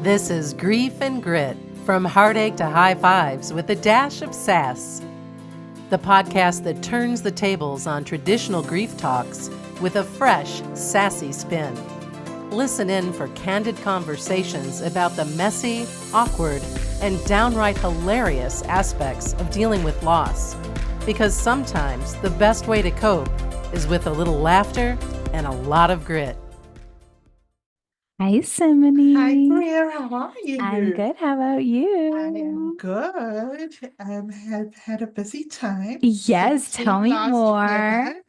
This is Grief and Grit, from heartache to high fives with a dash of sass. The podcast that turns the tables on traditional grief talks with a fresh, sassy spin. Listen in for candid conversations about the messy, awkward, and downright hilarious aspects of dealing with loss. Because sometimes the best way to cope is with a little laughter and a lot of grit. Hi, Simony. Hi, Maria. How are you? I'm good. How about you? I am good. Have had a busy time Yes, since tell we me last more. met.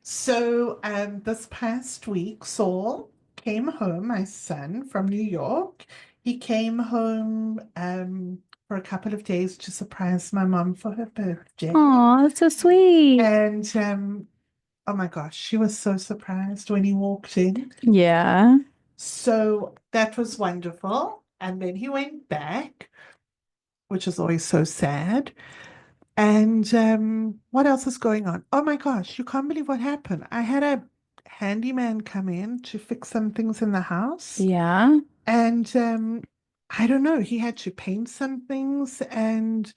So, this past week, Saul came home, my son from New York. He came home for a couple of days to surprise my mom for her birthday. Oh, that's so sweet. And oh my gosh, she was so surprised when he walked in. Yeah. So that was wonderful. And then he went back, which is always so sad. And what else is going on? Oh my gosh, you can't believe what happened. I had a handyman come in to fix some things in the house. Yeah. And I don't know, he had to paint some things, and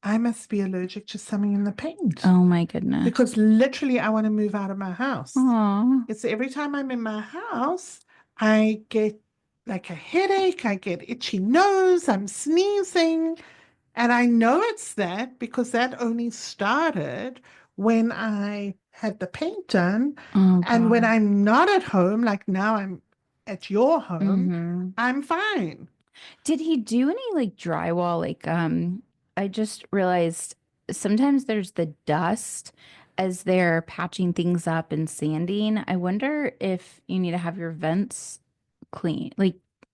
I must be allergic to something in the paint. Oh my goodness. Because literally I want to move out of my house. Oh. It's every time I'm in my house, I get like a headache, I get itchy nose, I'm sneezing. And I know it's that because that only started when I had the paint done. Oh And when God. I'm not at home, like now I'm at your home, Mm-hmm. I'm fine. Did he do any like drywall? I just realized sometimes there's the dust as they're patching things up and sanding. I wonder if you need to have your vents clean,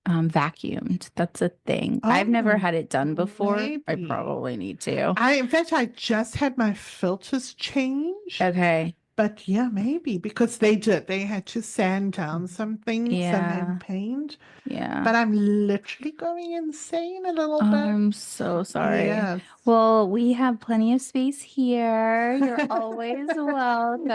vacuumed. That's a thing. I've never Oh, had it done before. I maybe. probably need to. In fact, I just had my filters changed. Okay. But yeah, maybe because they did. They had to sand down some things and Yeah. then paint. Yeah. But I'm literally going insane a little Oh, bit. I'm so sorry. Yes. Well, we have plenty of space here. You're always welcome.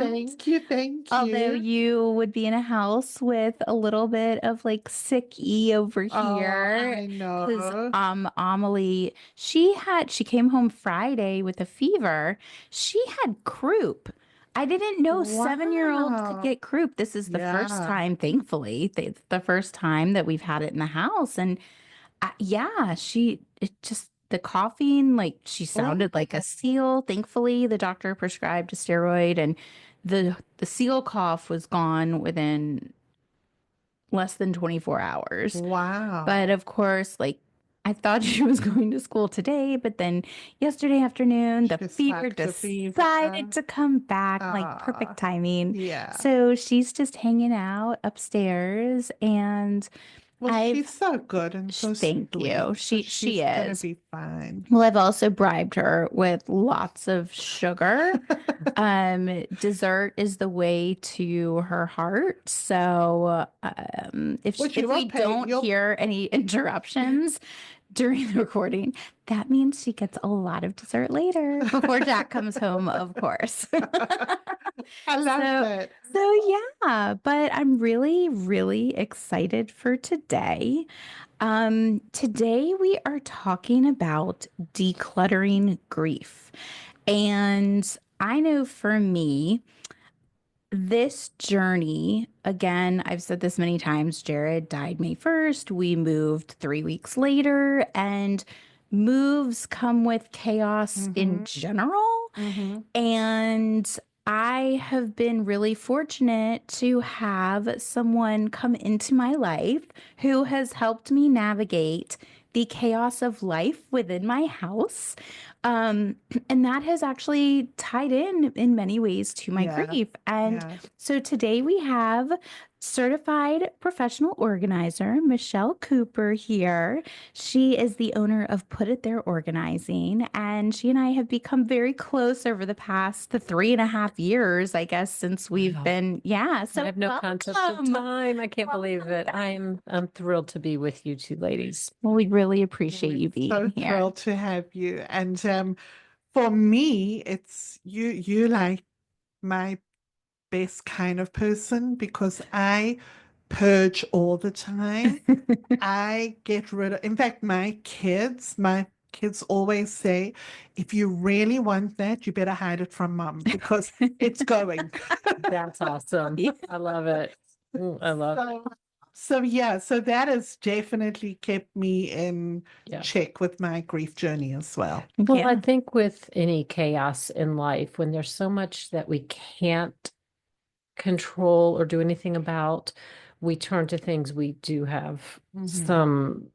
Thank you, thank Although you. you would be in a house with a little bit of like sick-y over Oh, here. I Because know. Amelie, she came home Friday with a fever. She had croup. I didn't know 7-year-olds could Wow. get croup. This is the first Yeah. time, thankfully, the first time that we've had it in the house. And yeah, the coughing, like she sounded like a Oh, seal. Thankfully, the doctor prescribed a steroid, and the seal cough was gone within less than 24 hours. But wow. of course, like I thought she was going to school today, but then yesterday afternoon, the She fever sucked a fever. decided to come back, like Ah, perfect timing. yeah. So she's just hanging out upstairs, and Well, I've she's so good and so thank you. sweet. So She she's gonna is. be fine. Well, I've also bribed her with lots of sugar. Dessert is the way to her heart. So, Which if you will we pay. don't hear any interruptions during the recording, that means she gets a lot of dessert later before Jack comes home, of course. I love So, that. yeah, but I'm really, really excited for today. Today we are talking about decluttering grief. And I know for me, this journey, again, I've said this many times, Jared died May 1st. We moved 3 weeks later, and moves come with chaos in Mm-hmm. general. Mm-hmm. And I have been really fortunate to have someone come into my life who has helped me navigate the chaos of life within my house. Um, and that has actually tied in many ways to my Yeah. grief. And Yeah. so today we have certified professional organizer Michelle Cooper here. She is the owner of Put It There Organizing, and she and I have become very close over the past the 3.5 years, I guess, since we've Wow. been, yeah. So I have no concept of welcome. time. I can't believe it. I'm thrilled to be with you two ladies. Well, we really appreciate you We're so being here. thrilled to have you. And for me, it's you like my best kind of person because I purge all the time. I get rid of, in fact, my kids always say, if you really want that, you better hide it from mom because it's going. That's awesome. Yeah. I love it. I love, So, so yeah, so that has definitely kept me in yeah. check with my grief journey as well. Well, I Yeah. think with any chaos in life, when there's so much that we can't control or do anything about, we turn to things we do have some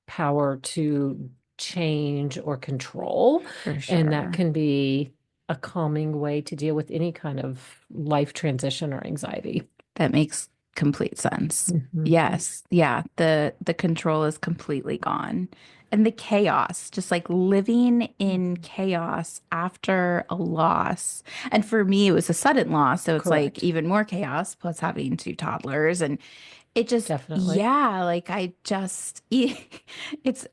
power to change or control. For And that sure. can be a calming way to deal with any kind of life transition or anxiety. That makes complete sense. Mhm. Yes. Yeah. The control is completely gone. And the chaos, just like living in chaos after a loss. And for me, it was a sudden loss. So it's like Correct. even more chaos, plus having two toddlers. And it just, Definitely. yeah, like I just,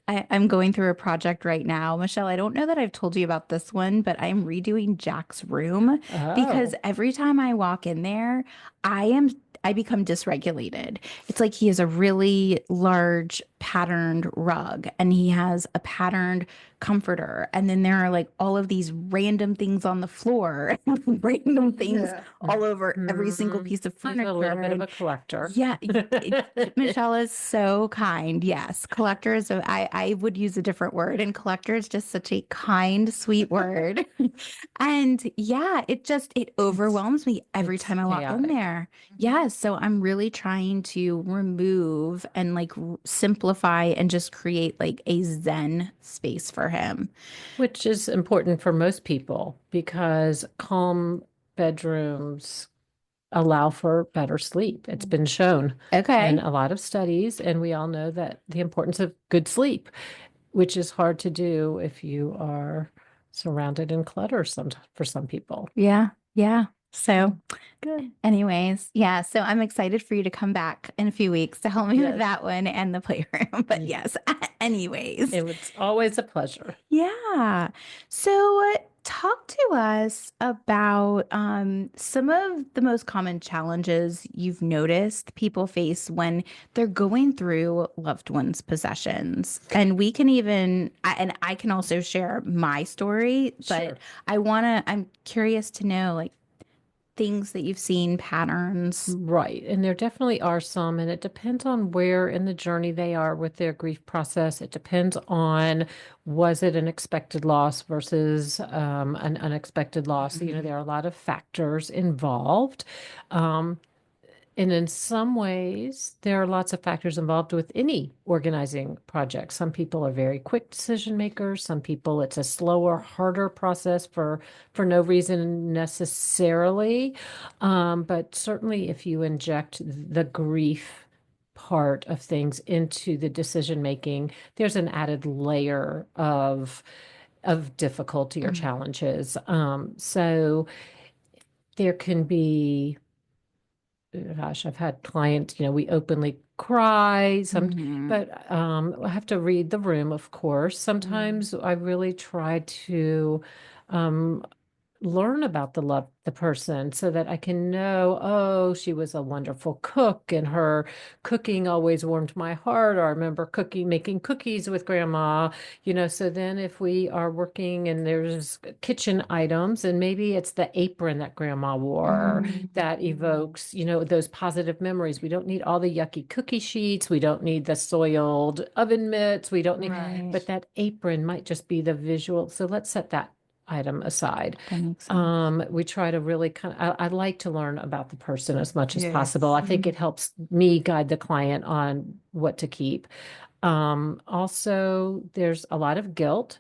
I'm going through a project right now. Michelle, I don't know that I've told you about this one, but I'm redoing Jack's room because Oh, every time I walk in there, I am, I become dysregulated. It's like he has a really large patterned rug and he has a patterned comforter. And then there are like all of these random things on the floor, random things Yeah. all over every single Mhm. piece of He's a little furniture. bit of And a collector. yeah, Michelle is so kind. Yes, collector is I would use a different word, and collector is just such a kind, sweet word. And yeah, it overwhelms me every It's time I walk in chaotic. there. Yes, so I'm really trying to remove and like simplify and just create like a zen space for him. Which is important for most people because calm bedrooms allow for better sleep. It's been shown in Okay. a lot of studies, and we all know that the importance of good sleep, which is hard to do if you are surrounded in clutter for some people. Yeah. Yeah. So Good. anyways, yeah, so I'm excited for you to come back in a few weeks to help me with Yes. that one and the playroom. But Mm. yes, anyways, It was always a pleasure. yeah. So talk to us about some of the most common challenges you've noticed people face when they're going through loved ones' possessions. And we can even, and I can also share my story, but Sure. I'm curious to know like things that you've seen, patterns. Right. And there definitely are some, and it depends on where in the journey they are with their grief process. It depends on was it an expected loss versus an unexpected loss. You know, there are a lot of factors involved. Um, and in some ways, there are lots of factors involved with any organizing project. Some people are very quick decision makers. Some people, it's a slower, harder process for no reason necessarily. But certainly, if you inject the grief part of things into the decision making, there's an added layer of difficulty or Mm. challenges. So there can be gosh, I've had clients, we openly cry Mhm. but I have to read the room, of course. Mm. Sometimes I really try to um, learn about the person so that I can know, oh, she was a wonderful cook and her cooking always warmed my heart. Or I remember making cookies with grandma, so then if we are working and there's kitchen items and maybe it's the apron that grandma wore Mhm. that evokes, those positive memories. We don't need all the yucky cookie sheets. We don't need the soiled oven mitts. We don't need, Right. but that apron might just be the visual. So let's set that item aside. That makes sense. We try to really I like to learn about the person as much as possible. Yes. I think it helps me guide the client on what to keep. Also, there's a lot of guilt.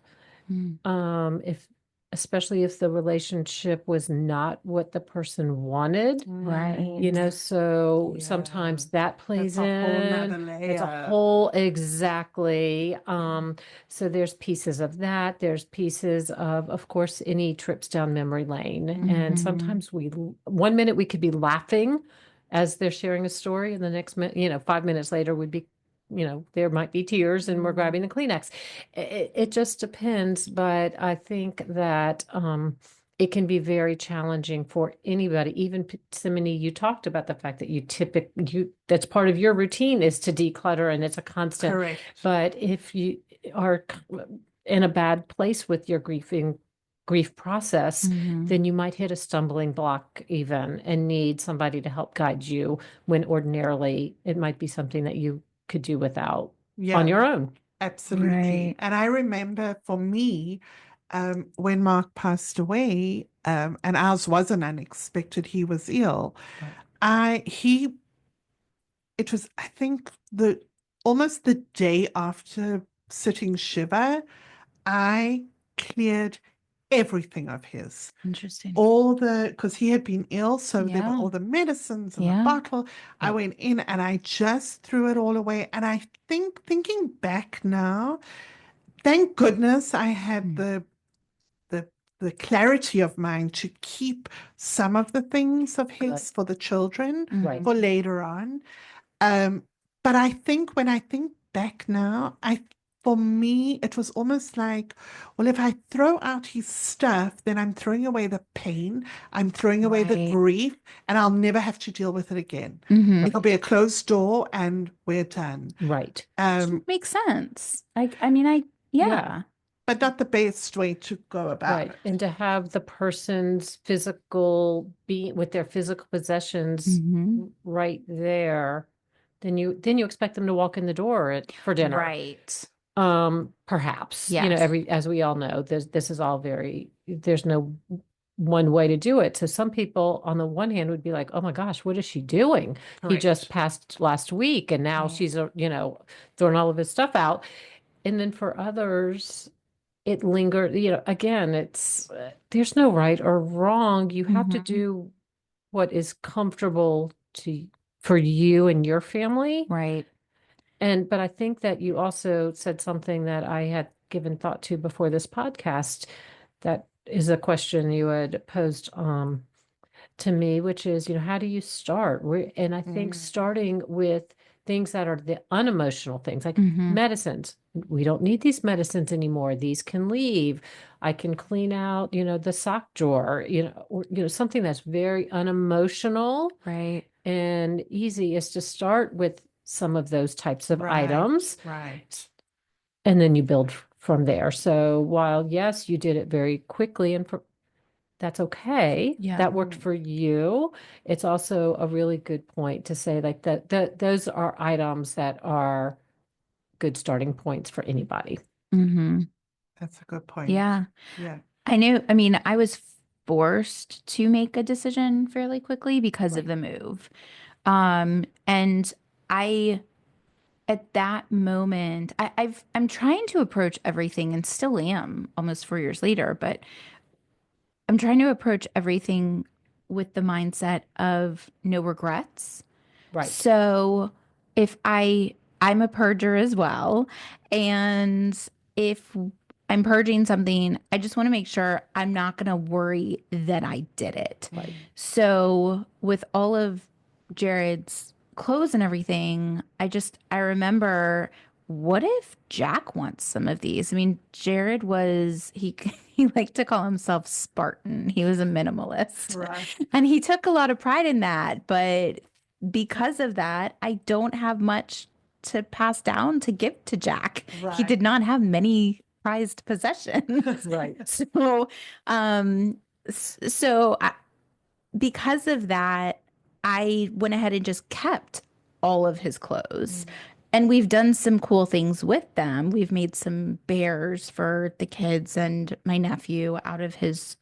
Mm. If especially if the relationship was not what the person wanted, Right. so Yeah. sometimes that That's plays a whole in. nother It's a layer. whole exactly. So there's pieces of that. There's pieces of course, any trips down memory lane. And Mhm. sometimes one minute we could be laughing as they're sharing a story, and the next minute, 5 minutes later would be, there might be tears and we're Mm. grabbing the Kleenex. It just depends, but I think that it can be very challenging for anybody. Even Simone, you talked about the fact that that's part of your routine is to declutter, and it's a constant. Correct. But if you are in a bad place with your grief process, then you might hit a stumbling block even and need somebody to help guide you when ordinarily it might be something that you could do without on your own. Absolutely. Right. And I remember for me, when Mark passed away, and ours wasn't unexpected, he was ill. Right. It was, I think, almost the day after sitting Shiva, I cleared everything of his. Interesting. Because he had been ill, so there were Yeah. all the medicines and the Yeah. bottle. I Yeah. went in and I just threw it all away. And I think, thinking back now, thank goodness I had the the clarity of mind to keep some of the things of his Good. for the children Right. for later on. But I think when I think back now, for me, it was almost like, well, if I throw out his stuff, then I'm throwing away the pain, I'm throwing away the Right. grief, and I'll never have to deal with it again. It'll be a closed door and we're done. Right. Makes sense. I mean, yeah. But not the best way to go about Right. it. And to have the person's physical being with their physical possessions right there, then you expect them to walk in the door for dinner. Right. Perhaps, Yes. as we all know, this is all there's no one way to do it. So some people on the one hand would be like, oh my gosh, what is she doing? He just passed last week and now Right. she's, throwing all of his stuff out. And then for others, it lingered, again, there's no right or wrong. You have to do what is comfortable for you and your family. Right. But I think that you also said something that I had given thought to before this podcast. That is a question you had posed to me, which is, how do you start? And I think starting with things that are the unemotional things, like medicines. We don't need these medicines anymore. These can leave. I can clean out, the sock drawer, or, something that's very unemotional. Right. And easy is to start with some of those types of items. Right. And then you build from there. So while, yes, you did it very quickly and that's okay. Yeah. That worked for you. It's also a really good point to say like that those are items that are good starting points for anybody. That's a good point. Yeah. Yeah. I mean, I was forced to make a decision fairly quickly because of the move. And at that moment, I'm trying to approach everything and still am almost 4 years later, but I'm trying to approach everything with the mindset of no regrets. Right. So if I'm a purger as well, and if I'm purging something, I just want to make sure I'm not going to worry that I did it. Right. So with all of Jared's clothes and everything, I remember, what if Jack wants some of these? I mean, Jared he liked to call himself Spartan. He was a minimalist. Right. And he took a lot of pride in that, but because of that, I don't have much to pass down to give to Jack. Right. He did not have many prized possessions. Right. Because of that, I went ahead and just kept all of his clothes. And we've done some cool things with them. We've made some bears for the kids and my nephew out of his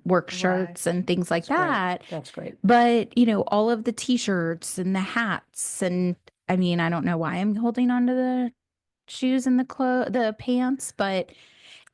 work shirts and things like that. That's great. But, all of the t-shirts and the hats, and I mean, I don't know why I'm holding on to the shoes and the pants, but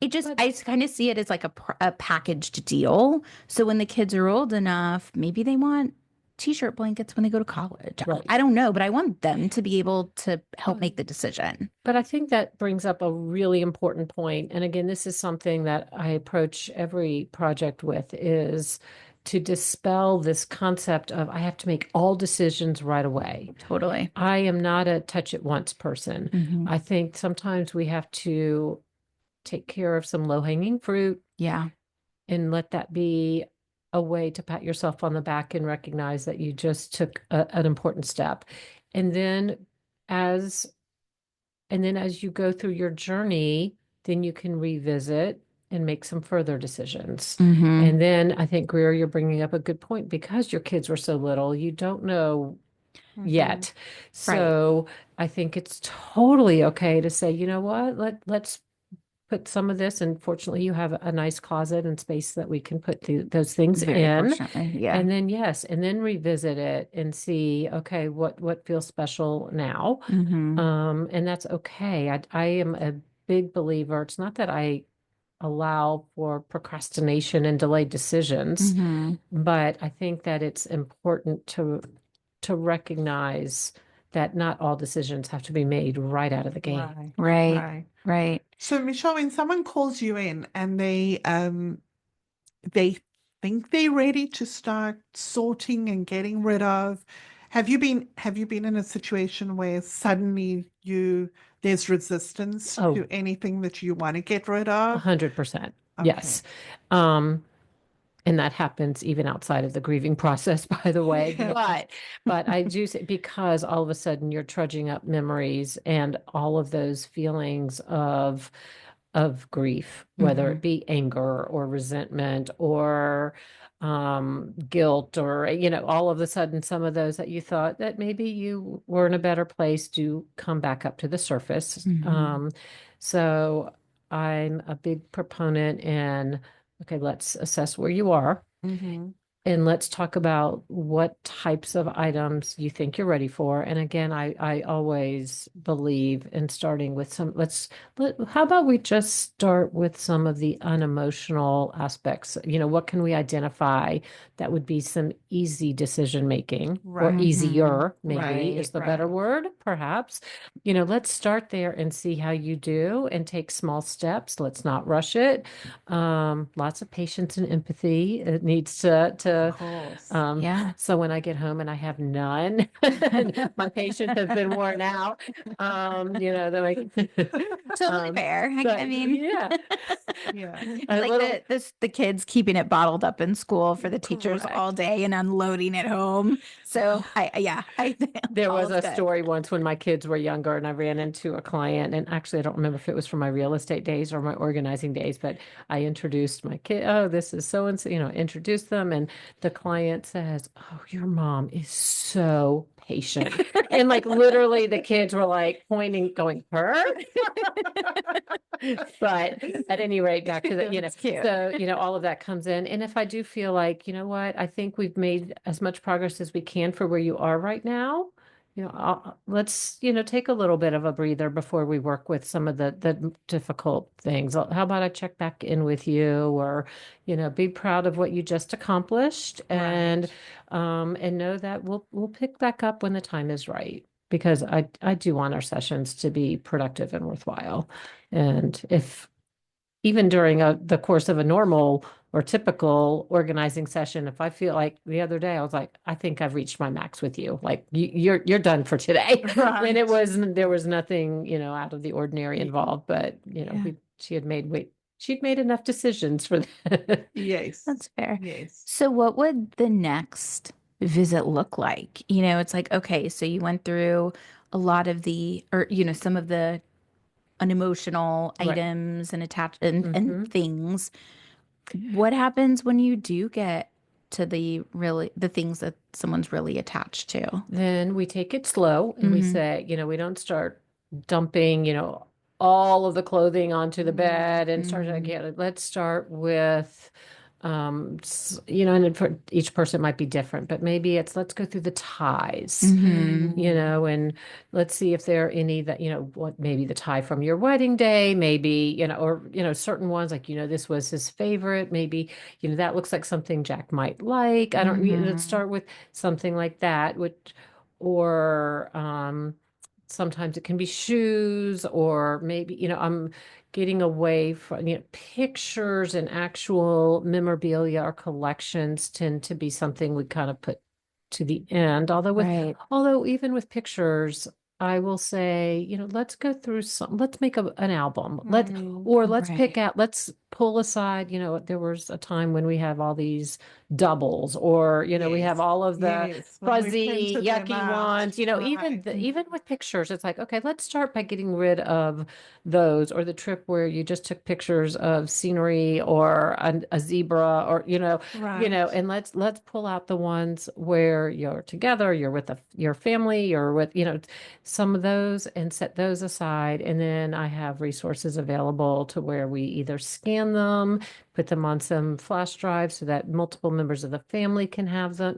I kind of see it as like a packaged deal. So when the kids are old enough, maybe they want t-shirt blankets when they go to college. Right. I don't know, but I want them to be able to help make the decision. But I think that brings up a really important point. And again, this is something that I approach every project with, is to dispel this concept of I have to make all decisions right away. Totally. I am not a touch it once person. I think sometimes we have to take care of some low-hanging fruit. Yeah. and let that be a way to pat yourself on the back and recognize that you just took an important step. And then as you go through your journey, then you can revisit and make some further decisions. Mm-hmm. And then I think, Greer, you're bringing up a good point because your kids were so little, you don't know yet. So I think it's totally okay to say, you know what, let's put some of this, and fortunately you have a nice closet and space that we can put those things Very in. fortunately, yeah. And then and then revisit it and see, okay, what feels special now. Mm-hmm. And that's okay. I am a big believer. It's not that I allow for procrastination and delayed decisions, Mm-hmm. but I think that it's important to recognize that not all decisions have to be made right out of the gate. Right. So, Michelle, when someone calls you in and they think they're ready to start sorting and getting rid of, have you been in a situation where suddenly there's resistance to anything that you want to get rid of? 100%. Okay. Yes. And that happens even outside of the grieving process, by the way. Yeah. But I do say, because all of a sudden you're trudging up memories and all of those feelings of grief, whether it be anger or resentment or guilt, or all of a sudden some of those that you thought that maybe you were in a better place do come back up to the surface. So I'm a big proponent in, okay, let's assess where you are. And let's talk about what types of items you think you're ready for. And again, I always believe in starting with how about we just start with some of the unemotional aspects? What can we identify that would be some easy decision making, or easier, maybe is the better word, perhaps. Let's start there and see how you do and take small steps. Let's not rush it. Lots of patience and empathy. It needs to Of course. Yeah. So when I get home and I have none, my patience has been worn out. Totally fair. I mean, Yeah. like the kids keeping it bottled up in school for the teachers all day and unloading at home. So there was a good. story once when my kids were younger, and I ran into a client, and actually I don't remember if it was from my real estate days or my organizing days, but I introduced my kid. Oh, this is so and so, introduced them, and the client says, "Oh, your mom is so patient." And like literally the kids were like pointing, going, "Her?" But at any rate, back to the, cute. so, all of that comes in. And if I do feel like, you know what, I think we've made as much progress as we can for where you are right now, let's, take a little bit of a breather before we work with some of the difficult things. How about I check back in with you, or, be proud of what you just accomplished, and know that we'll pick back up when the time is right, because I do want our sessions to be productive and worthwhile. And if even during the course of a normal or typical organizing session, if I feel like the other day I was like, I think I've reached my max with you, like you're done for today. And there was nothing, out of the ordinary involved, but she'd made enough decisions for that. Yes. That's fair. Yes. So what would the next visit look like? It's like, okay, so you went through a lot of some of the unemotional items and and things. What happens when you do get to the things that someone's really attached to? Then we take it slow and we say, we don't start dumping, all of the clothing onto the bed and start again. Let's start with, and for each person it might be different, but maybe let's go through the ties, and let's see if there are any that, maybe the tie from your wedding day, maybe, or, certain ones like, this was his favorite, maybe, that looks like something Jack might like. I don't, let's start with something like that, or, sometimes it can be shoes, or maybe, I'm getting away from, pictures and actual memorabilia or collections tend to be something we kind of put to the end. Although even with pictures, I will say, let's go through let's make an album. Let's pick out, let's pull aside, there was a time when we have all these doubles, or, we have Yes. all of the Yes. When we fuzzy, printed them yucky out. ones, Right. even with pictures, it's like, okay, let's start by getting rid of those, or the trip where you just took pictures of scenery or a zebra, or, Right. and let's pull out the ones where you're together, you're with your family, you're with, some of those, and set those aside. And then I have resources available to where we either scan them, put them on some flash drive so that multiple members of the family can have them,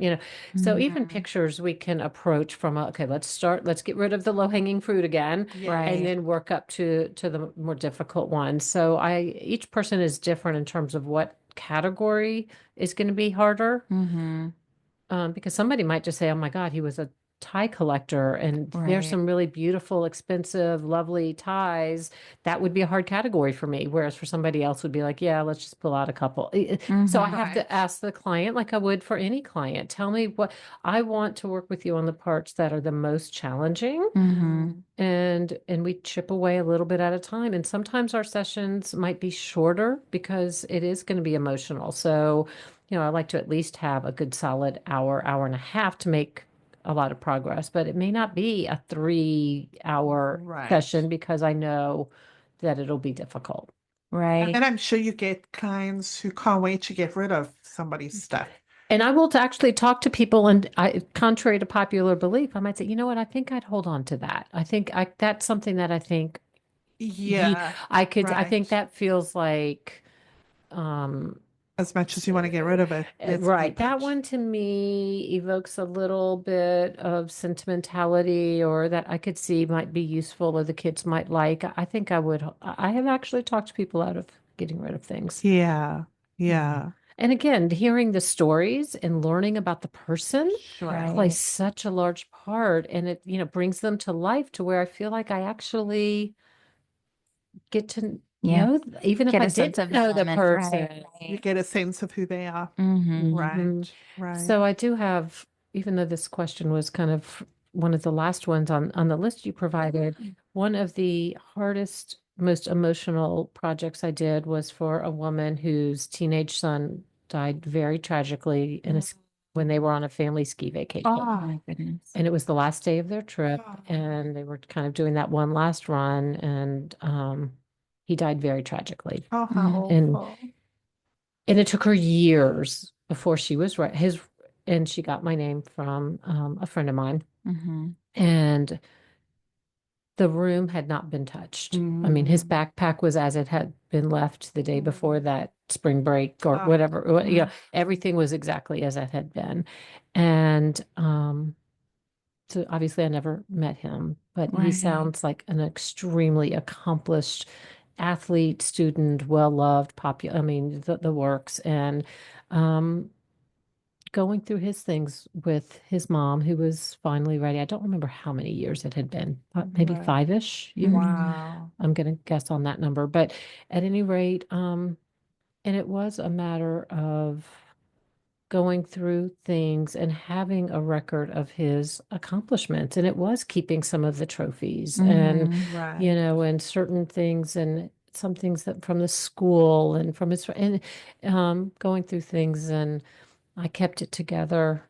So even Mhm. pictures we can approach from okay, let's get rid of the low-hanging fruit again, Yes. and then work up to the more difficult ones. So each person is different in terms of what category is going to be harder. Mhm. Because somebody might just say, oh my God, he was a tie collector, and there's Right. some really beautiful, expensive, lovely ties. That would be a hard category for me. Whereas for somebody else would be like, yeah, let's just pull out a couple. So I Mhm. have Right. to ask the client, like I would for any client, tell me what I want to work with you on, the parts that are the most challenging. Mhm. And we chip away a little bit at a time. And sometimes our sessions might be shorter because it is going to be emotional. So, I like to at least have a good solid hour and a half to make a lot of progress, but it may not be a 3 hour Right. session because I know that it'll be difficult. And Right. then I'm sure you get clients who can't wait to get rid of somebody's stuff. And I will actually talk to people, and contrary to popular belief, I might say, you know what, I think I'd hold on to that. I think that's something that I think Yeah. I think Right. that feels like, As much as you want to get rid of it, let's right. keep That it. one to me evokes a little bit of sentimentality, or that I could see might be useful, or the kids might like. I think I would. I have actually talked to people out of getting rid of things. Yeah. Yeah. And again, hearing the stories and learning about the person Sure. plays such a large part, and it, brings them to life to where I feel like I actually get to Yeah. know, even if Get I a sense didn't of know the them, and person. You get a sense of who they are. Mhm. Right. Mhm. Right. So I do have, even though this question was kind of one of the last ones on the list you provided, one of the hardest, most emotional projects I did was for a woman whose teenage son died very tragically when they were on a family ski vacation. Oh my goodness. And it was the last day of their trip, and they were kind of doing that one last run, and he died very tragically. Oh, how And awful. and it took her years before she was right. And she got my name from a friend of mine, Mhm. and the room had not been touched. I mean, his backpack was as it had been left the day before that spring break, or Ah. whatever. Everything was exactly as it had been. And so obviously I never met him, but he Right. sounds like an extremely accomplished athlete, student, well loved, popular. I mean, the works. And um, going through his things with his mom, who was finally ready. I don't remember how many years it had been, but maybe Right. 5-ish years. Wow. I'm going to guess on that number. But at any rate, and it was a matter of going through things and having a record of his accomplishments. And it was keeping some of the trophies and, Mhm. Right. and certain things, and some things that from the school and from his, and going through things. And I kept it together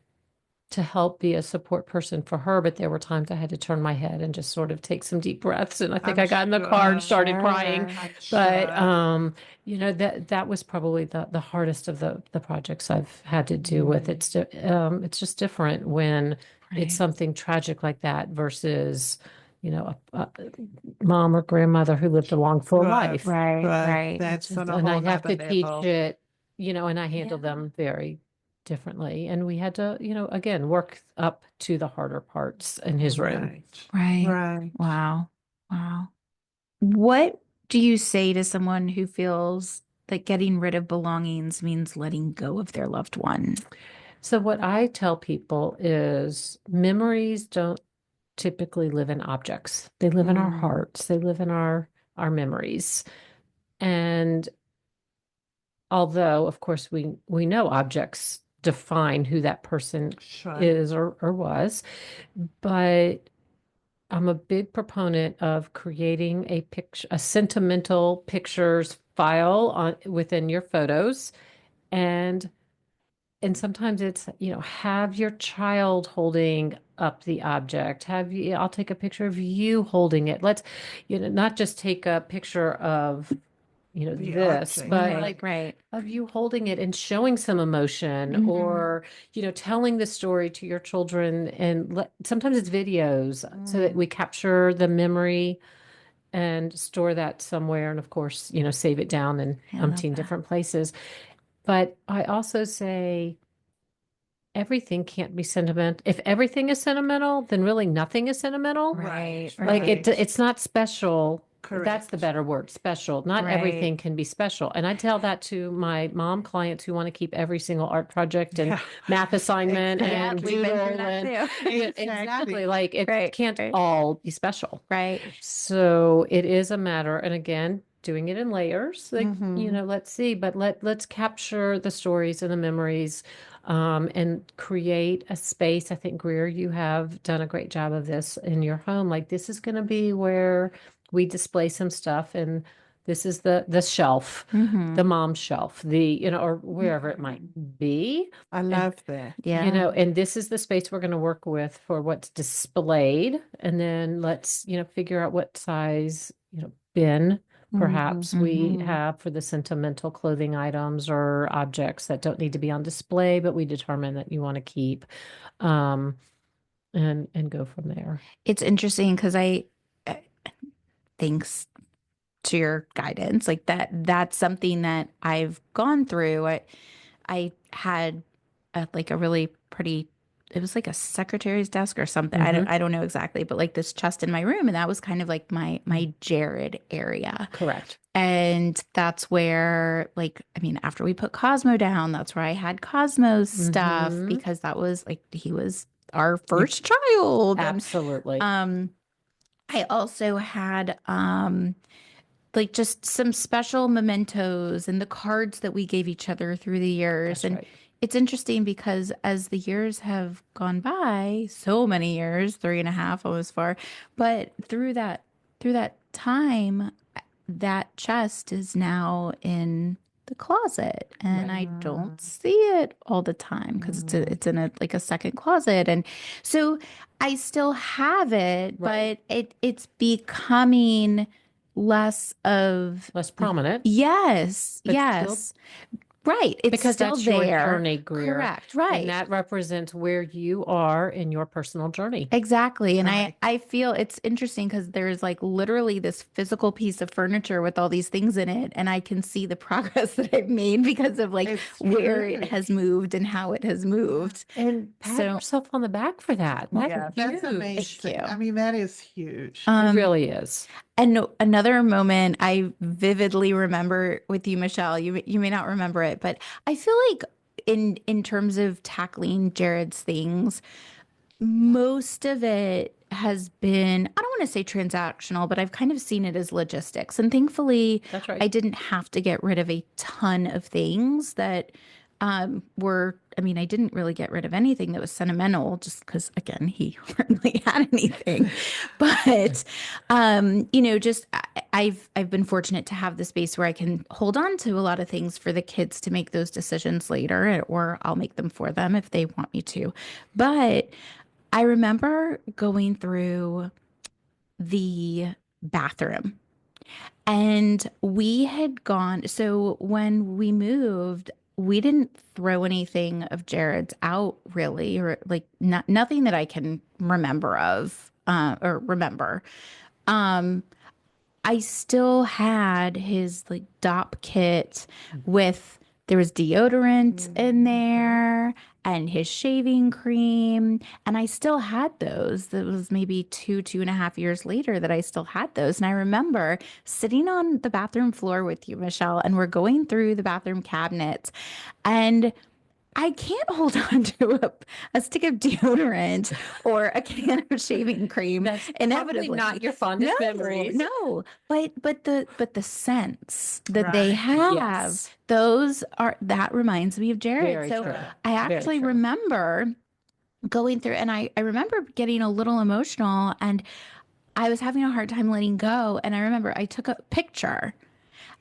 to help be a support person for her. But there were times I had to turn my head and just sort of take some deep breaths. And I think I'm I got in the car and sure. started crying. Sure. I'm But sure. that was probably the hardest of the projects I've had to do with. It's just different when it's Right. something tragic like that versus, a mom or grandmother who lived a long, full Sure. life. Right. Right. Right. That's on a And I whole have nother to teach level. it, and I handle Yeah. them very differently. And we had to, again, work up to the harder parts in his room. Right. Right. Right. Wow. Wow. What do you say to someone who feels that getting rid of belongings means letting go of their loved one? So what I tell people is memories don't typically live in objects. They live in our hearts. They live in our memories. And although, of course, we know objects define who that person Sure. is or was, but I'm a big proponent of creating a sentimental pictures, file on within your photos, and sometimes it's, have your child holding up the object. I'll take a picture of you holding it. Let's, not just take a picture of, The this, object, but right. like Right. of you holding it and showing some emotion, Mhm. or, telling the story to your children. And sometimes it's videos so that we capture the memory and store that somewhere. And of course, save it down in I love umpteen that. different places. But I also say everything can't be sentimental. If everything is sentimental, then really nothing is sentimental. Right. Like Right. it's not special. That's the Correct. better word, special. Not Right. everything can be special. And I tell that to my mom clients who want to keep every single art project and Yeah. math assignment Yeah, and we've been through doodle that and too. yeah, Exactly. exactly. Like it Right. can't Right. all be special. Right. So it is a matter, and again, doing it in layers. Like, let's see, but let's capture the stories and the memories, and create a space. I think, Greer, you have done a great job of this in your home. Like, this is going to be where we display some stuff, and this is the shelf, Mm-hmm. the mom shelf, or wherever it might be. I love that. Yeah. And this is the space we're going to work with for what's displayed. And then let's, figure out what size, bin perhaps we Mhm. have for the sentimental clothing items or objects that don't need to be on display, but we determine that you want to keep, and go from there. It's interesting because uh, thanks to your guidance, like that's something that I've gone through. I had like a really pretty, it was like a secretary's desk or something. I don't know exactly, but like this chest in my room, and that was kind of like my Jared area. Correct. And that's where, like, I mean, after we put Cosmo down, that's where I had Cosmo's stuff because that was like he was our first child. Absolutely. And I also had like just some special mementos and the cards that we gave each other through the years. That's And right. it's interesting because as the years have gone by, so many years, 3.5, almost 4, but through that time, that chest is now in the closet, and I don't see it all the time because it's in a like a second closet. And so I still have it, Right. but it's becoming less of Less prominent, yes, but yes. Right. It's because still that's your there. journey, Greer. Correct. Right. And that represents where you are in your personal journey. Exactly. And Right. I feel it's interesting because there's like literally this physical piece of furniture with all these things in it. And I can see the progress that I've made because of like It's where it true. has moved and how it has moved. And pat So yourself on the back for that. That's Yeah, that's huge. amazing. you. I mean, that is huge. It really is. And another moment I vividly remember with you, Michelle, you may not remember it, but I feel like in terms of tackling Jared's things, most of it has been, I don't want to say transactional, but I've kind of seen it as logistics. And thankfully, That's right. I didn't have to get rid of a ton of things that I mean, I didn't really get rid of anything that was sentimental just because, again, he hardly had anything. But, just I've been fortunate to have the space where I can hold on to a lot of things for the kids to make those decisions later, or I'll make them for them if they want me to. But I remember going through the bathroom, and we had gone. So when we moved, we didn't throw anything of Jared's out really, or like nothing that I can remember of, or remember. Um, I still had his like DOP kit with there was deodorant in there and his shaving cream. And I still had those. That was maybe 2.5 years later that I still had those. And I remember sitting on the bathroom floor with you, Michelle, and we're going through the bathroom cabinets. And I can't hold on to a stick of deodorant or a can of shaving cream. That's inevitably probably not your fondest memories. No, but the scents that they Right. have, Yes. that reminds me of Jared. Very So true. I Very actually true. remember going through, and I remember getting a little emotional, and I was having a hard time letting go. And I remember I took a picture.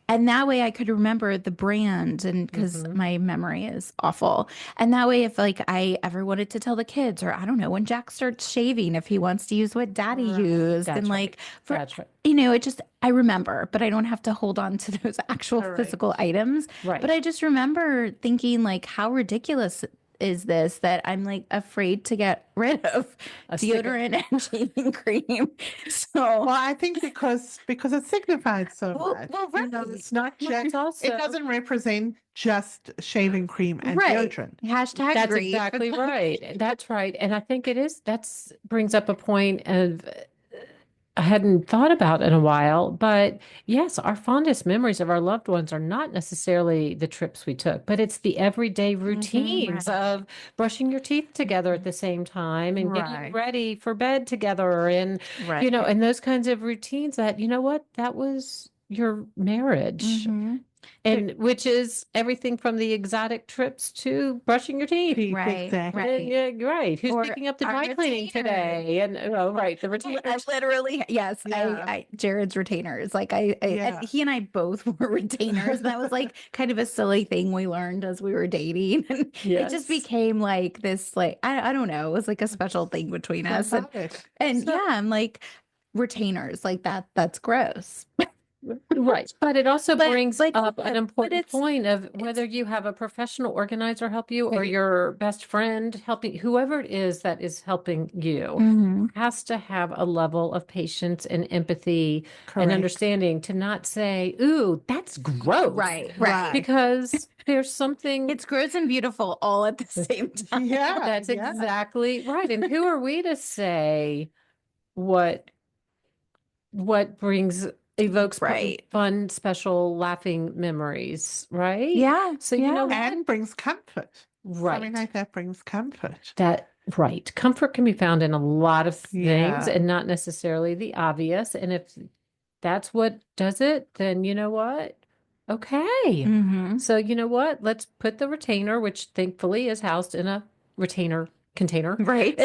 And that way I could remember the brand and because my memory is awful. And that way, if like I ever wanted to tell the kids, or I don't know, when Jack starts shaving, if he wants to use what daddy used, and That's right. like for, That's right. it just, I remember, but I don't have to hold on to those actual Correct. physical items. Right. But I just remember thinking, like, how ridiculous is this that I'm like afraid to get rid of A stick- deodorant and shaving cream. Well, So, I think because it signifies so Well- much. well, You know, right. it's not Well, just it's also- it doesn't represent just shaving cream and right. deodorant. Hashtag That's grief. exactly right. That's right. And I think that's brings up a point of I hadn't thought about in a while, but yes, our fondest memories of our loved ones are not necessarily the trips we took, but it's the everyday routines right. of brushing your teeth together at the same time and getting Right. ready for bed together and Right. and those kinds of routines that, that was your marriage. Mhm. And which is everything from the exotic trips to brushing your teeth. Teeth, Right, exactly. right. Yeah, right. Who's Or picking up the our dry cleaning retainers. today? And right, the I retainers. literally, yes, Yeah. Jared's retainers. Like Yeah. he and I both were retainers. That was like kind of a silly thing we learned as we were dating. And it just Yes. became like this, like, I don't know, it was like a special thing between I us. love it. And So- yeah, I'm like, retainers, like that's gross. Right. But it also But- brings but up yeah, an but important it's- point of whether you have a professional organizer help you or Right. your best friend helping, whoever it is that is helping you Mhm. has to have a level of patience and empathy and Correct. understanding to not say, ooh, that's gross. Right. Right. Because there's something It's gross and beautiful all at the same time. Yeah. that's yeah. exactly right. And who are we to say what evokes Right. fun, special, laughing memories, right? Yeah. So you know what? And brings comfort. Something Right. like that brings comfort. Right. Comfort can be found in a lot of things Yeah. and not necessarily the obvious. And if that's what does it, then you know what? Okay. Mhm. So you know what? Let's put the retainer, which thankfully is housed in a retainer container. Right.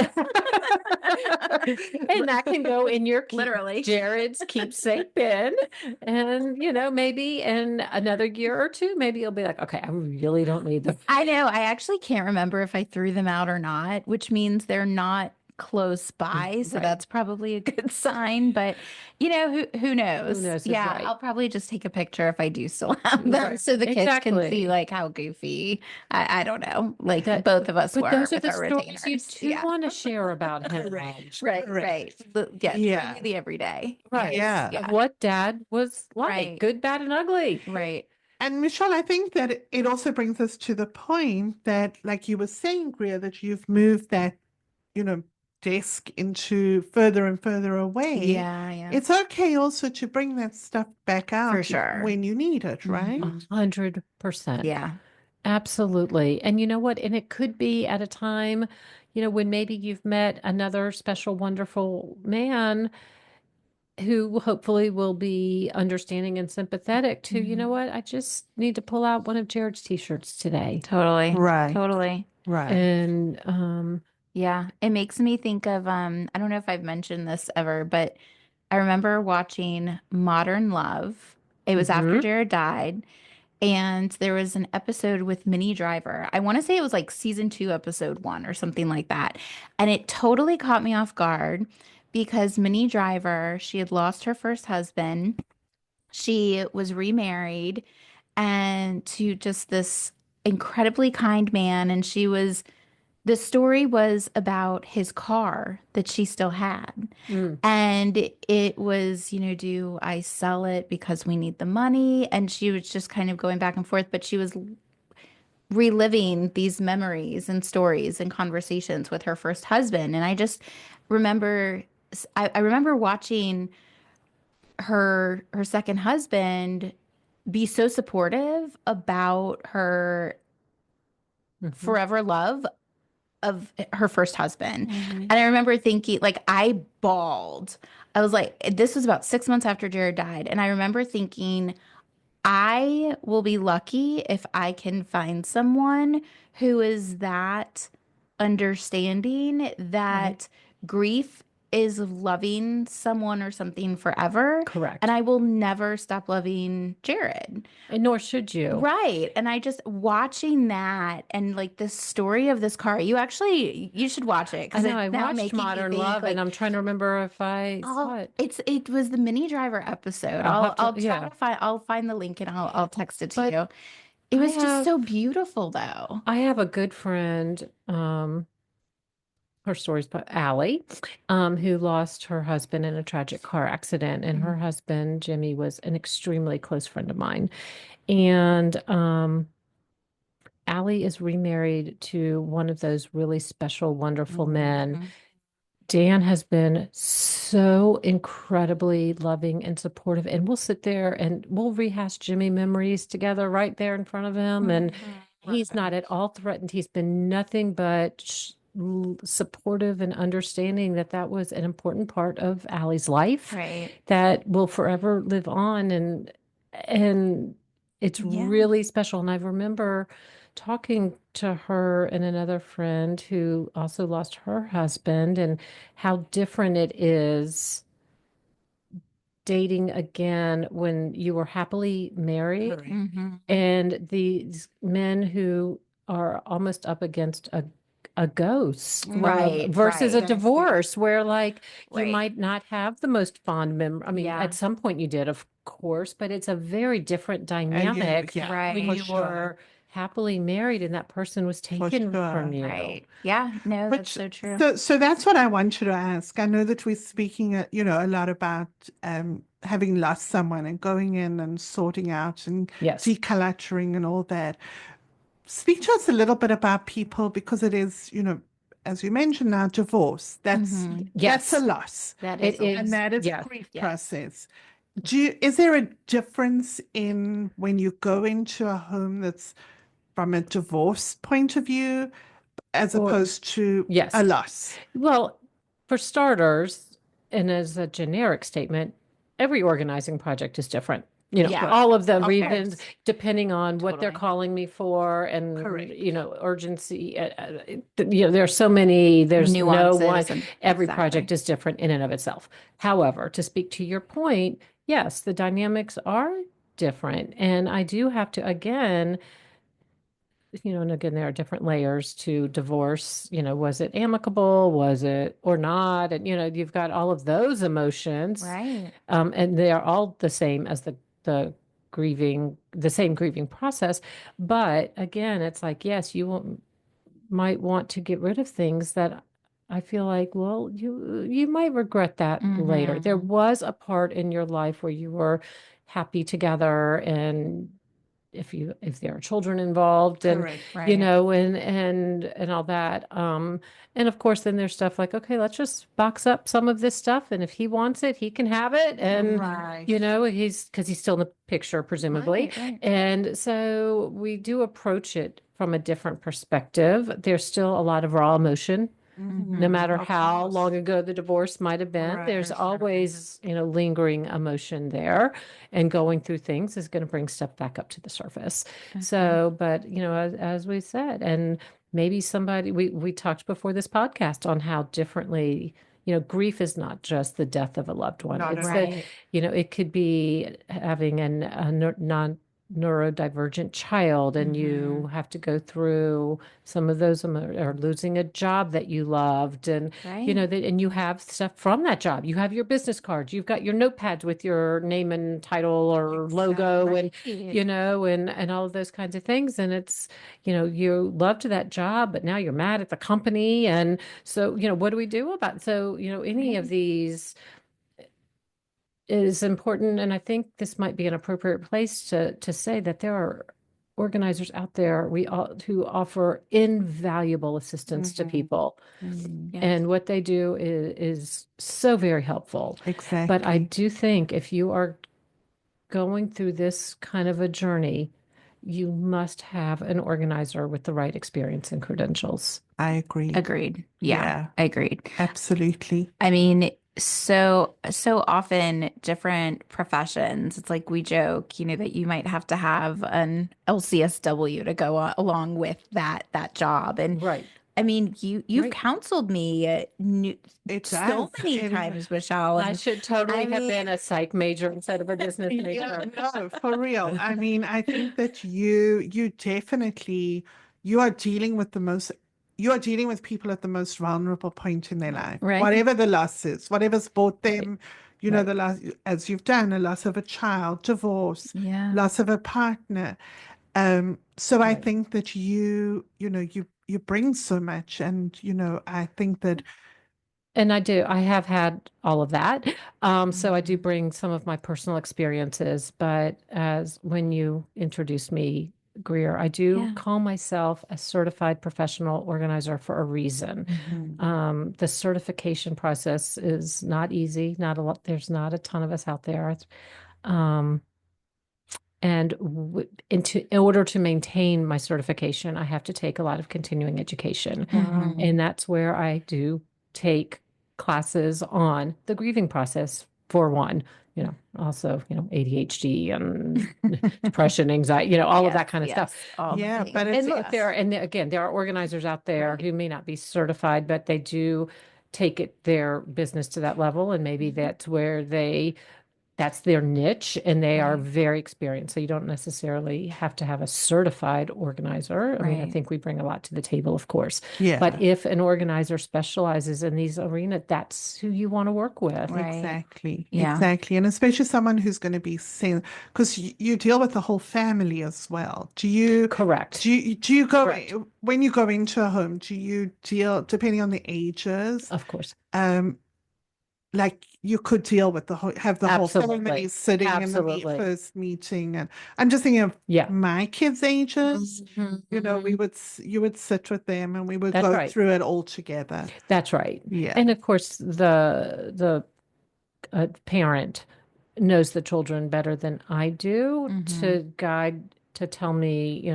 And that can go in your Literally. Jared's keepsake bin. And, maybe in another year or two, maybe you'll be like, okay, I really don't need them. I know. I actually can't remember if I threw them out or not, which means they're not close by. So Right. that's probably a good sign. But who knows? Who knows is Yeah, right. I'll probably just take a picture if I do still have them, Right. so the kids can Exactly. see like how goofy. I don't know, like That- both of us But were those are with the our stories you retainers. do Yeah. want to share about him. Correct. Right, Correct. right. Yeah, Yeah. truly the everyday. Right. Yeah. Of Yeah. what dad was like, Right. good, bad, and ugly. Right. And Michelle, I think that it also brings us to the point that, like you were saying, Greer, that you've moved that, desk into further and further away. Yeah, yeah. It's okay also to bring that stuff back out sure. when you need it, right? 100%. Yeah. Absolutely. And you know what? And it could be at a time, when maybe you've met another special, wonderful man who hopefully will be understanding and sympathetic to, you know what? I just need to pull out one of Jared's t-shirts today. Totally. Right. Totally. Right. And Yeah, it makes me think of I don't know if I've mentioned this ever, but I remember watching Modern Love. It was after Mhm. Jared died, and there was an episode with Minnie Driver. I want to say it was like season 2, episode 1 or something like that. And it totally caught me off guard because Minnie Driver, she had lost her first husband. She was remarried and to just this incredibly kind man, and the story was about his car that she still had. Mm. And it was, do I sell it because we need the money? And she was just kind of going back and forth, but she was reliving these memories and stories and conversations with her first husband. And I just remember, I remember watching her second husband be so supportive about her Mhm. forever love of her first husband. And I remember thinking, like, I bawled. I was like, this was about 6 months after Jared died. And I remember thinking, I will be lucky if I can find someone who is that understanding that grief is loving someone or something forever. Correct. And I will never stop loving Jared. And nor should you. Right. And I just watching that and like the story of this car, you should watch it I because know, it's I now watched making me Modern think Love, and like, I'm trying to remember if I saw oh, it. it was the Mini Driver episode. I'll have to, I'll try yeah. to find I'll find the link and I'll text it to But you. It I was just have so beautiful though. I have a good friend, her story's about Allie, who lost her husband in a tragic car accident. And her husband, Jimmy, was an extremely close friend of mine. And Allie is remarried to one of those really special, wonderful men. Mhm. Dan has been so incredibly loving and supportive, and we'll sit there and we'll rehash Jimmy memories together right there in front of him. And he's not at all threatened. He's been nothing but supportive and understanding that that was an important part of Allie's life Right. that will forever live on. And it's Yeah. really special. And I remember talking to her and another friend who also lost her husband, and how different it is dating again when you were happily married. Correct. Mhm. And these men who are almost up against a ghost Right, versus right. a divorce where like you Right. might not have the most fond memory. I mean, Yeah. at some point you did, of course, but it's a very different dynamic Yeah, Right. when for you sure. were happily married and that person was taken sure. from you. Right. Yeah. No, that's Which, so true. so that's what I wanted to ask. I know that we're speaking, a lot about having lost someone and going in and sorting out and Yes. decluttering and all that. Speak to us a little bit about people because it is, as you mentioned now, divorce. That's Yes. a loss, That It is a is. and that is Yes. a grief Yes. process. Is there a difference in when you go into a home that's from a divorce point of view as Or- opposed to Yes. a loss? Well, for starters, and as a generic statement, every organizing project is different. Yeah. All of the Of reasons, course. depending on what they're Totally. calling me for, and Correct. urgency. There are so many. There's no Nuances one. and Every exactly. project is different in and of itself. However, to speak to your point, yes, the dynamics are different, and I do have to again. And again, there are different layers to divorce. Was it amicable? Was it or not? And, you've got all of those emotions. Right. And they are all the same as the the same grieving process. But again, it's like, yes, might want to get rid of things that I feel like, well, you might regret that later. There was a part in your life where you were happy together, and if there are children involved, and Correct. Right. and all that, and of course then there's stuff like, okay, let's just box up some of this stuff, and if he wants it, he can have it. And Right. because he's still in the picture presumably. Right. And so we do approach it from a different perspective. There's still a lot of raw emotion, no matter Of how course. long ago the divorce might have been. There's Right. always, lingering emotion there, and going through things is going to bring stuff back up to the surface. So, but, as we said, and maybe we talked before this podcast on how differently, grief is not just the death of a loved one. Not It's at Right. it could be having a non neurodivergent child, and you have to go through some of those, or losing a job that you loved, and Right. and you have stuff from that job. You have your business cards, you've got your notepads with your name and title or logo, and and all of those kinds of things. And it's, you loved that job, but now you're mad at the company. And so, what do we do about, so, any of these is important. And I think this might be an appropriate place to say that there are organizers out there who offer invaluable assistance to people. Yes. And what they do is so very helpful. Exactly. But I do think if you are going through this kind of a journey, you must have an organizer with the right experience and credentials. I agree. Agreed. Yeah. Agreed. Absolutely. I mean, so often different professions, it's like we joke, that you might have to have an LCSW to go along with that job. And Right. I mean, you've Right. counseled me It so does. many times, Michelle, I and should totally I have been mean, a psych major instead of a business Yeah, major. no, for real. I mean, I think that you definitely you are dealing with the most you are dealing with people at the most vulnerable point in their life. right? Whatever the loss is, whatever's brought Right. them, the Right. loss as you've done, a loss of a child, divorce, Yeah, loss of a partner. So I Right. think that you bring so much, and I think that And I have had all of that. So I do bring some of my personal experiences, but as when you introduced me, Greer, I do yeah. call myself a certified professional organizer for a reason. The certification process is not easy. Not a lot. There's not a ton of us out there. Um, and in order to maintain my certification, I have to take a lot of continuing education. Wow. And that's where I do take classes on the grieving process for one, also, ADHD and depression, anxiety, all of that kind of stuff. All the yeah, but things. it's And look, again, there are organizers out there who may not be certified, but they do take their business to that level. And maybe that's their niche and they are Right. very experienced. So you don't necessarily have to have a certified organizer. I mean, I Right. think we bring a lot to the table, of course. yeah. But if an organizer specializes in these arenas, that's who you want to work with. Right. Exactly, Yeah. exactly. And especially someone who's going to be seen, because you deal with the whole family as well. Correct. Do you go Correct. when you go into a home, do you deal, depending on the ages, Of course. like you could deal with have the whole family Absolutely. sitting in the Absolutely. first meeting, and I'm just thinking of Yeah. my kids' ages. Mhm. You would sit with them and we would That's go right. through it all together. That's right. Yeah, And of course, the parent knows the children better than I do to tell me,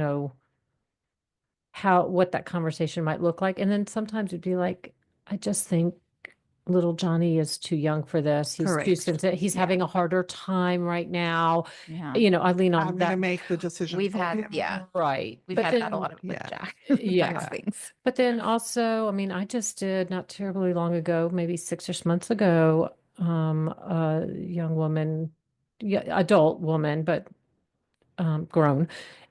what that conversation might look like. And then sometimes it'd be like, I just think little Johnny is too young for this. He's too correct. sensitive. He's Yeah. having a harder time right now. Yeah. I lean on I'm going to that. make the decision We've for had, him. yeah, Right. we've But had that a then, lot of with Yeah. Jack. Yeah. Jack's things. but then also, I mean, I just did not terribly long ago, maybe 6 months ago, a young woman, adult woman, but grown.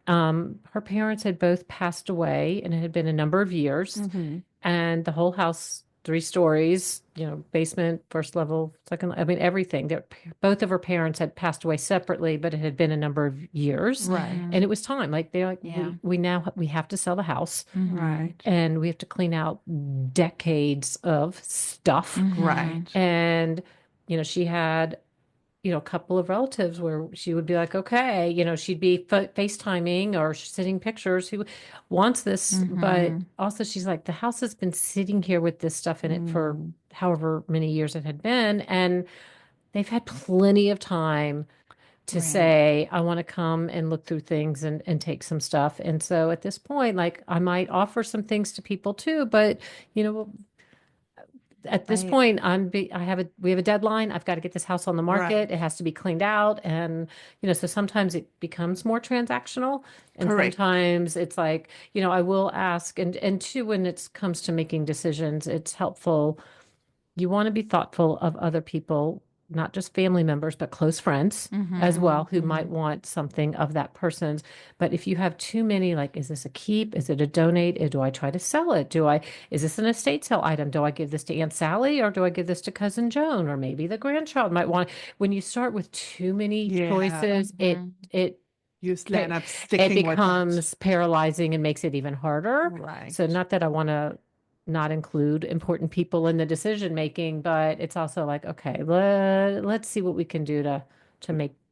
Her parents had both passed away, and it had been a number of years. Mm-hmm. And the whole house, 3 stories, basement, first level, second, I mean, everything. Both of her parents had passed away separately, but it had been a number of years. Right. And it was time. Like they're like, Yeah. we have to sell the house Right. and we have to clean out decades of stuff. Right. And, she had a couple of relatives where she would be like, okay, she'd be FaceTiming or sending pictures who wants this. But also she's like, the house has been sitting here with this stuff in it for however many years it had been. And they've had plenty of time to Right. say, I want to come and look through things and take some stuff. And so at this point, like I might offer some things to people too, but at this Right. point, we have a deadline. I've got to get this house on the market. Right. It has to be cleaned out. And, so sometimes it becomes more transactional. And Correct. sometimes it's like, I will ask and two, when it comes to making decisions, it's helpful. You want to be thoughtful of other people, not just family members, but close friends as well, who might want something of that person's. But if you have too many, like, is this a keep? Is it a donate? Do I try to sell it? Is this an estate sale item? Do I give this to Aunt Sally or do I give this to Cousin Joan? Or maybe the grandchild might want. When you start with too many Yeah. choices, it You end up sticking with it. becomes paralyzing and makes it even harder. Right. So not that I want to not include important people in the decision making, but it's also like, okay, let's see what we can do to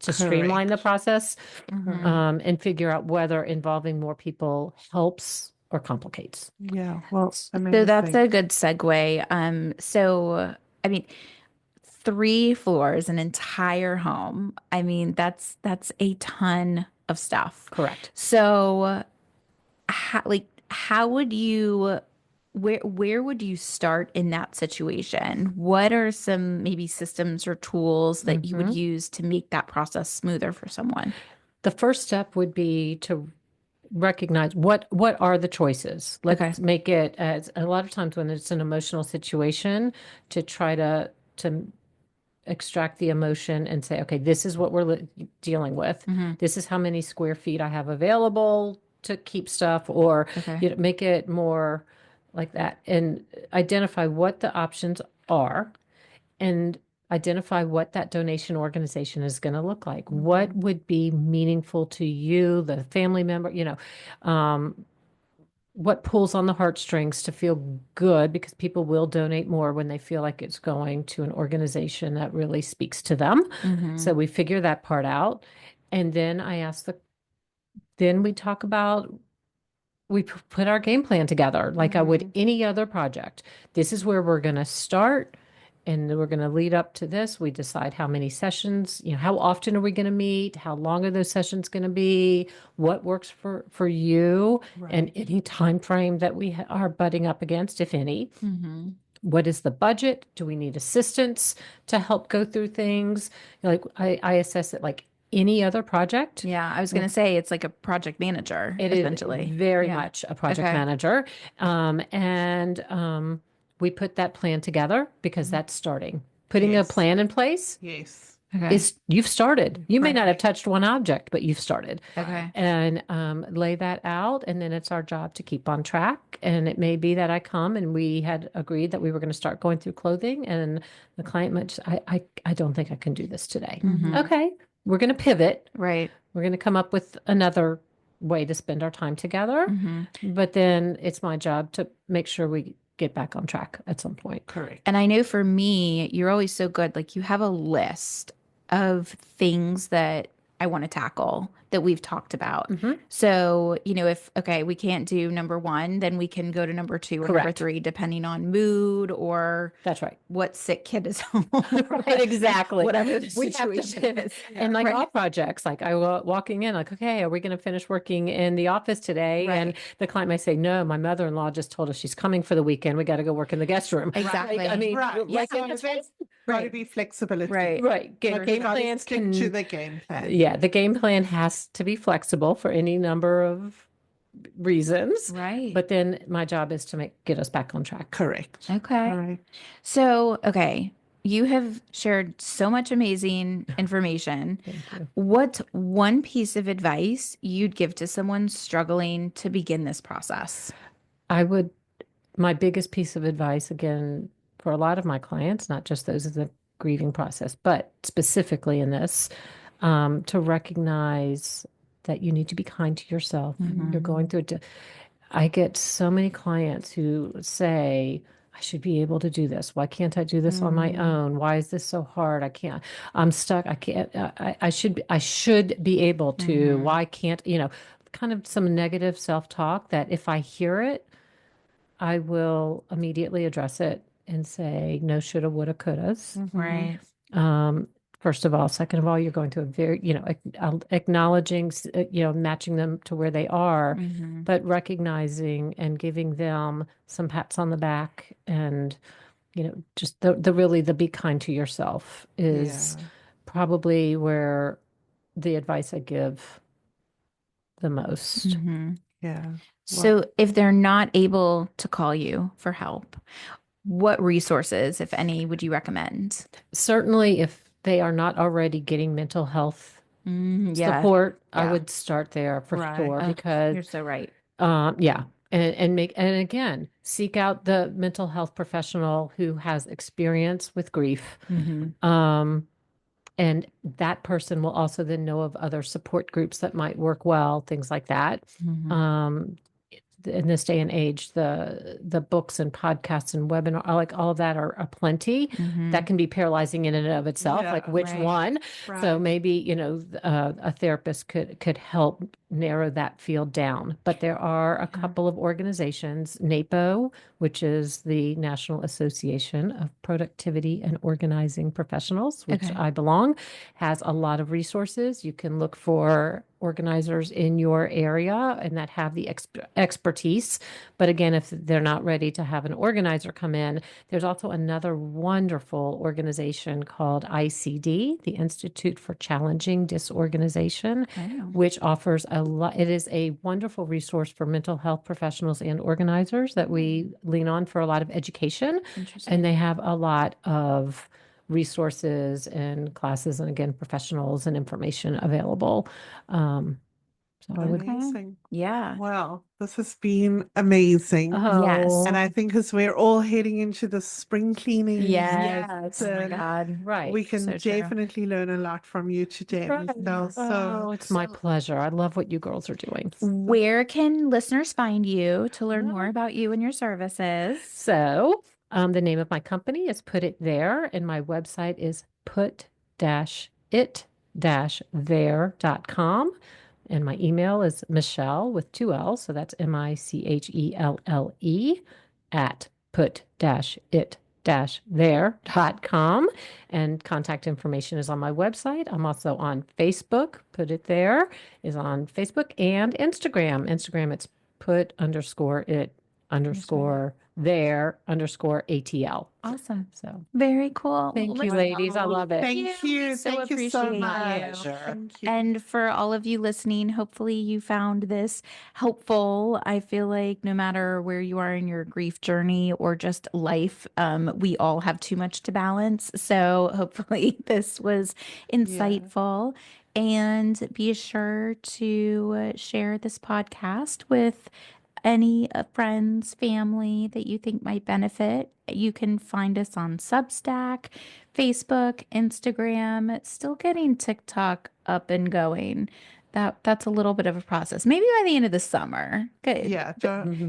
streamline the Correct. process, Mhm. and figure out whether involving more people helps or complicates. Yeah. Well, So that's a good segue. So I mean, 3 floors, an entire home. I mean, that's a ton of stuff. Correct. So, how would you, where would you start in that situation? What are some maybe systems or tools that you would use to make that process smoother for someone? The first step would be to recognize what are the choices. Let's Okay. make it, as a lot of times when it's an emotional situation, to try to extract the emotion and say, okay, this is what we're dealing with. Mm-hmm. This is how many square feet I have available to keep stuff, or Okay. make it more like that, and identify what the options are, and identify what that donation organization is going to look like. What would be meaningful to you, the family member, what pulls on the heartstrings to feel good, because people will donate more when they feel like it's going to an organization that really speaks to them. Mm-hmm. So we figure that part out. And then then we talk about, we put our game plan together like I would any other project. This is where we're going to start. And we're going to lead up to this. We decide how many sessions, how often are we going to meet? How long are those sessions going to be? What works for you, and any time frame that we are butting up against, if any. Mm-hmm. What is the budget? Do we need assistance to help go through things? Like I assess it like any other project. Yeah, I was going to say it's like a project manager, It is essentially. very Yeah. much a project Okay. manager. And we put that plan together because that's starting. Putting a Yes. plan in place Yes. Okay. is, you've started. You may not have Right. touched one object, but you've started. Okay. And lay that out. And then it's our job to keep on track. And it may be that I come, and we had agreed that we were going to start going through clothing. And the client might, I don't think I can do this today. Mhm. Okay, we're going to pivot. Right. We're going to come up with another way to spend our time together. Mm-hmm. But then it's my job to make sure we get back on track at some point. Correct. And I know for me, you're always so good. Like you have a list of things that I want to tackle that we've talked about. So, if we can't do number one, then we can go to number two or number Correct. three, depending on mood or That's right. what sick kid is home. Right, exactly. Whatever the We have to situation pivot. is. And like Right. all projects, like walking in, like, okay, are we going to finish working in the office today? Right. And the client might say, no, my mother-in-law just told us she's coming for the weekend. We got to go work in the guest room. Exactly. Like, I mean, Right. like, So that's there's got to Right. be flexibility. Right. right. But Game we've got to plans stick can, to the game plan. yeah, the game plan has to be flexible for any number of reasons. Right. But then my job is to get us back on track. Correct. Okay. All right. So, you have shared so much amazing information. Thank you. What's one piece of advice you'd give to someone struggling to begin this process? My biggest piece of advice, again, for a lot of my clients, not just those in the grieving process, but specifically in this, to recognize that you need to be kind to yourself. You're going through it. I get so many clients who say, I should be able to do this. Why can't I do this on my own? Why is this so hard? I'm stuck. I can't, I should be able to. Why can't, kind of some negative self-talk that if I hear it, I will immediately address it and say, no, shoulda, woulda, couldas. Right. First of all. Second of all, you're going to a very, acknowledging, matching them to where they are, but recognizing and giving them some pats on the back, and, just the be kind to yourself is probably where the advice I give the most. Yeah. So, if they're not able to call you for help, what resources, if any, would you recommend? Certainly, if they are not already getting mental health Yeah. support, I Yeah. would start there for Right. sure, Ugh, because you're so right. yeah, and again, seek out the mental health professional who has experience with grief. And that person will also then know of other support groups that might work well, things like that. In this day and age, the books and podcasts and webinar, like all of that are plenty. That can be paralyzing in and of itself. Yeah, like which right. one? So Right. maybe a therapist could help narrow that field down. But there are a couple of organizations, NAPO, which is the National Association of Productivity and Organizing Professionals, which Okay. I belong, has a lot of resources. You can look for organizers in your area and that have the expertise. But again, if they're not ready to have an organizer come in, there's also another wonderful organization called ICD, the Institute for Challenging Disorganization, which offers a lot. It is a wonderful resource for mental health professionals and organizers that we lean on for a lot of education. Interesting. And they have a lot of resources and classes and again, professionals and information available. So I would, Amazing. Yeah. Wow, this has been amazing. Yes. And I think as we're all heading into the spring cleaning Yes. Oh my season, God. right. we can So true. definitely learn a lot from you today, Right. Michelle. Oh, it's my pleasure. I love what you girls are doing. Where can listeners find you to learn more about you and your services? So, the name of my company is Put It There, and my website is put-it-there.com. And my email is Michelle with 2 L's, so that's Michelle at put-it-there.com. And contact information is on my website. I'm also on Facebook. Put It There is on Facebook and Instagram. Instagram, it's put_it_there_ATL. Awesome. So Very cool. thank you, Listen, ladies. I love it. Thank you. We so Thank you so appreciate much. you. Thank you. And for all of you listening, hopefully you found this helpful. I feel like no matter where you are in your grief journey or just life, we all have too much to balance. So hopefully this was insightful. And be sure to share this podcast with any friends, family that you think might benefit. You can find us on Substack, Facebook, Instagram. Still getting TikTok up and going. That's a little bit of a process. Maybe by the end of the summer. Good. Yeah, Go easy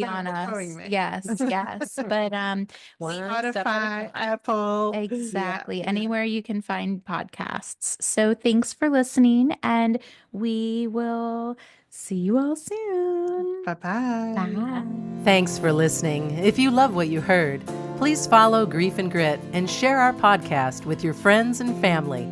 on we're us. going there. Yes, yes. But One step at a Spotify, time. Apple. exactly. Yeah. Anywhere you can find podcasts. So thanks for listening, and we will see you all soon. Bye-bye. Bye. Thanks for listening. If you love what you heard, please follow Grief and Grit and share our podcast with your friends and family.